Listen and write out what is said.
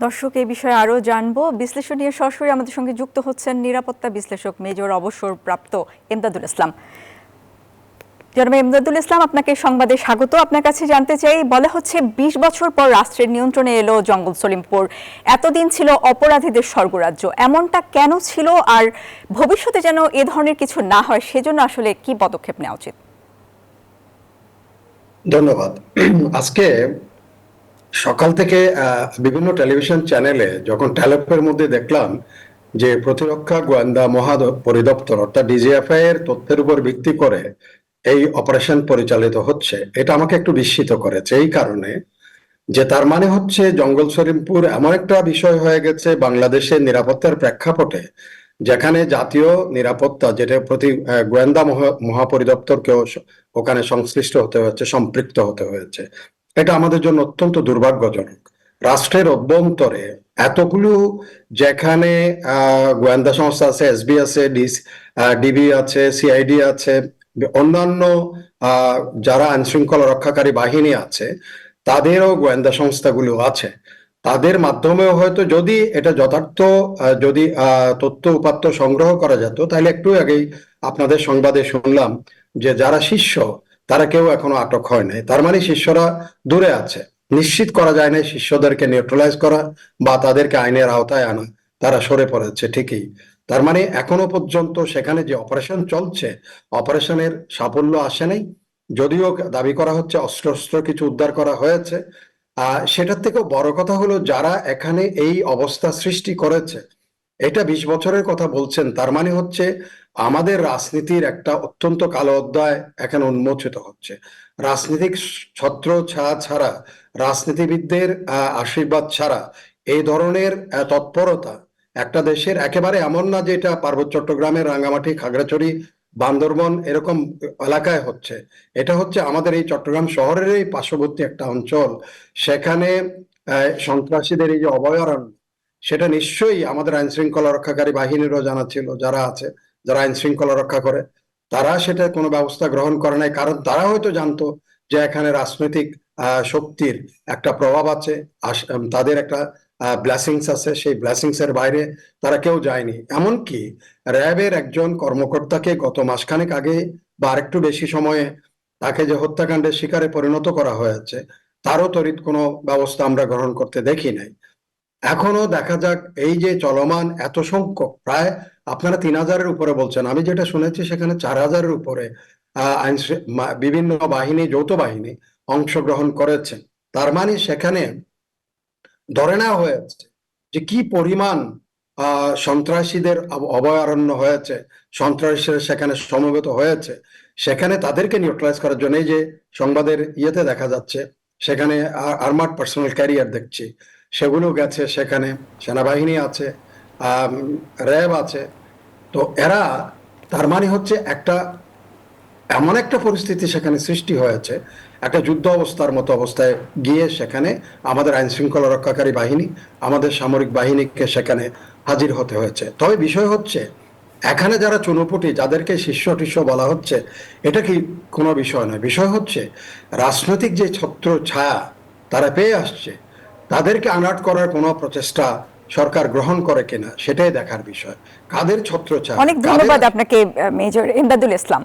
দর্শক এই বিষয়ে আরও জানবো। বিশ্লেষণ নিয়ে সরাসরি আমাদের সঙ্গে যুক্ত হচ্ছেন নিরাপত্তা বিশ্লেষক মেজর অবসরপ্রাপ্ত এমদাদুল ইসলাম। জনাব এমদাদুল ইসলাম, আপনাকে সংবাদে স্বাগত। আপনার কাছে জানতে চাই, বলা হচ্ছে ২০ বছর পর রাষ্ট্রের নিয়ন্ত্রণে এলো জঙ্গল সলিমপুর। এতদিন ছিল অপরাধীদের স্বর্গরাজ্য, এমনটা কেন ছিল? আর ভবিষ্যতে যেন এ ধরনের কিছু না হয় সেজন্য আসলে কি পদক্ষেপ নেওয়া উচিত? ধন্যবাদ। আজকে সকাল থেকে বিভিন্ন টেলিভিশন চ্যানেলে যখন টেলপের মধ্যে দেখলাম যে প্রতিরক্ষা গোয়েন্দা পরিদপ্তর অর্থাৎ ডিজিএফআই এর তথ্যের উপর ভিত্তি করে এই অপারেশন পরিচালিত হচ্ছে, এটা আমাকে একটু বিস্মিত করেছে। এই কারণে যে তার মানে হচ্ছে জঙ্গল সলিমপুর এমন একটা বিষয় হয়ে গেছে বাংলাদেশের নিরাপত্তার প্রেক্ষাপটে, যেখানে জাতীয় নিরাপত্তা যেটা প্রতি গোয়েন্দা মহাপরিদপ্তরকেও ওখানে সংশ্লিষ্ট হতে হয়েছে, সম্পৃক্ত হতে হয়েছে। এটা আমাদের জন্য অত্যন্ত দুর্ভাগ্যজনক। রাষ্ট্রের অভ্যন্তরে এতগুলো, যেখানে গোয়েন্দা সংস্থা আছে, এসবি আছে, ডিবি আছে, সিআইডি আছে, অন্যান্য যারা আইন শৃঙ্খলা রক্ষাকারী বাহিনী আছে, তাদেরও গোয়েন্দা সংস্থাগুলো আছে। তাদের মাধ্যমেও হয়তো যদি এটা যথার্থ যদি তথ্য উপাত্ত সংগ্রহ করা যেত, তাহলে একটু আগেই আপনাদের সংবাদে শুনলাম যে যারা শিষ্য তারা কেউ এখনো আটক হয় নাই। তার মানে শিষ্যরা দূরে আছে। নিশ্চিত করা যায় না শিষ্যদেরকে নিউট্রালাইজ করা বা তাদেরকে আইনের আওতায় আনা, তারা সরে পড়েছে ঠিকই। তার মানে এখনো পর্যন্ত সেখানে যে অপারেশন চলছে, অপারেশনের সাফল্য আসে নাই। যদিও দাবি করা হচ্ছে অস্ত্র কিছু উদ্ধার করা হয়েছে, সেটার থেকেও বড় কথা হলো যারা এখানে এই অবস্থা সৃষ্টি করেছে, এটা ২০ বছরের কথা বলছেন। তার মানে হচ্ছে আমাদের রাজনীতির একটা অত্যন্ত কালো অধ্যায় এখানে উন্মোচিত হচ্ছে। রাজনীতিক ছত্র ছায়া ছাড়া, রাজনীতিবিদদের আশীর্বাদ ছাড়া এই ধরনের তৎপরতা একটা দেশের একেবারে এমন না যে এটা পার্বত্য চট্টগ্রামের রাঙ্গামাটি, খাগড়াছড়ি, বান্দরবন এরকম এলাকায় হচ্ছে। এটা হচ্ছে আমাদের এই চট্টগ্রাম শহরের এই পার্শ্ববর্তী একটা অঞ্চল। সেখানে সন্ত্রাসীদের এই যে অভয়ারণ্য, সেটা নিশ্চয়ই আমাদের আইন শৃঙ্খলা রক্ষাকারী বাহিনীরও জানা ছিল। যারা আছে, যারা আইন শৃঙ্খলা রক্ষা করে, তারা সেটা কোনো ব্যবস্থা গ্রহণ করে নাই, কারণ তারা হয়তো জানতো যে এখানে রাজনৈতিক শক্তির একটা প্রভাব আছে, তাদের একটা ব্লেসিংস আছে। সেই ব্লেসিংস এর বাইরে তারা কেউ যায়নি। এমনকি র্যাবের একজন কর্মকর্তাকে গত মাসখানেক আগে বা আরেকটু বেশি সময়ে তাকে যে হত্যাকাণ্ডের শিকারে পরিণত করা হয়েছে, তারও তড়িৎ কোনো ব্যবস্থা আমরা গ্রহণ করতে দেখি নাই। এখনো দেখা যাক এই যে চলমান এত সংখ্যক, প্রায় আপনারা ৩,০০০-এর উপরে বলছেন, আমি যেটা শুনেছি সেখানে ৪,০০০-এর উপরে বিভিন্ন বাহিনী, যৌথ বাহিনী অংশগ্রহণ করেছে। তার মানে সেখানে ধরে নেওয়া হয়েছে যে কি পরিমাণ সন্ত্রাসীদের অভয়ারণ্য হয়েছে, সন্ত্রাসীরা সেখানে সমবেত হয়েছে। সেখানে তাদেরকে নিউট্রালাইজ করার জন্য এই যে সংবাদের ইয়েতে দেখা যাচ্ছে, সেখানে আর্মার্ড পার্সোনাল ক্যারিয়ার দেখছি, সেগুলো গেছে। সেখানে সেনাবাহিনী আছে, র্যাব আছে। তো এরা, তার মানে হচ্ছে একটা এমন একটা পরিস্থিতি সেখানে সৃষ্টি হয়েছে, একটা যুদ্ধ অবস্থার মতো অবস্থায় গিয়ে সেখানে আমাদের আইন শৃঙ্খলা রক্ষাকারী বাহিনী, আমাদের সামরিক বাহিনীকে সেখানে হাজির হতে হয়েছে। তবে বিষয় হচ্ছে এখানে যারা চুনোপুটি, যাদেরকে শিষ্য টিষ্য বলা হচ্ছে, এটা কি কোনো বিষয় নয়। বিষয় হচ্ছে রাজনৈতিক যে ছত্র ছায়া তারা পেয়ে আসছে, তাদেরকে আনাট করার কোনো প্রচেষ্টা সরকার গ্রহণ করে কিনা সেটাই দেখার বিষয়। কাদের ছত্র ছায়া, অনেক ধন্যবাদ আপনাকে মেজর এমদাদুল ইসলাম।